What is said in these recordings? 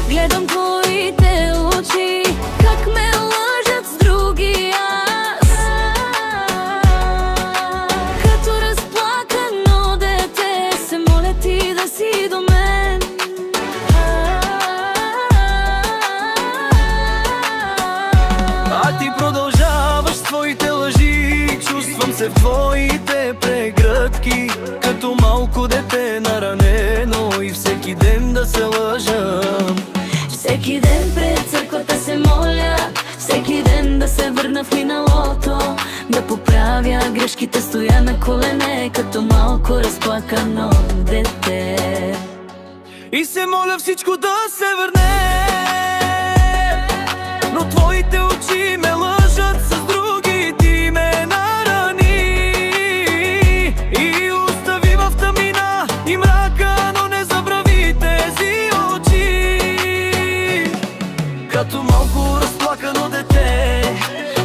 Гледам твоите очи, как ме лъжат с други аз. Като разплакано дете, се моля ти да си до мен. А ти продължаваш твоите лъжи, чувствам се в твоите прегръдки, като малко дете наранено и всеки ден да се лъжам. Всеки ден пред църквата се моля, всеки ден да се върна в миналото, да поправя грешките, стоя на колене, като малко разплакано дете. И се моля всичко да се върне, но твоите очи ме лъжат с други, ти ме нарани и остави в тъмнина и мрака, но не забрави тези очи. Като малко разплакано дете,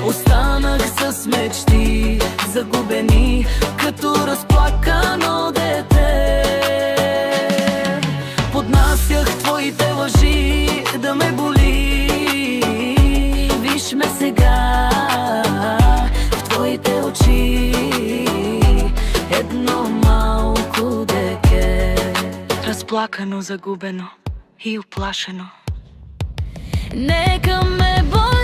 останах с мечти загубени, като разплакано дете. Поднасях твоите лъжи да ме боли, виж ме сега в твоите очи, едно малко дете, разплакано, загубено и уплашено. Нека ме боли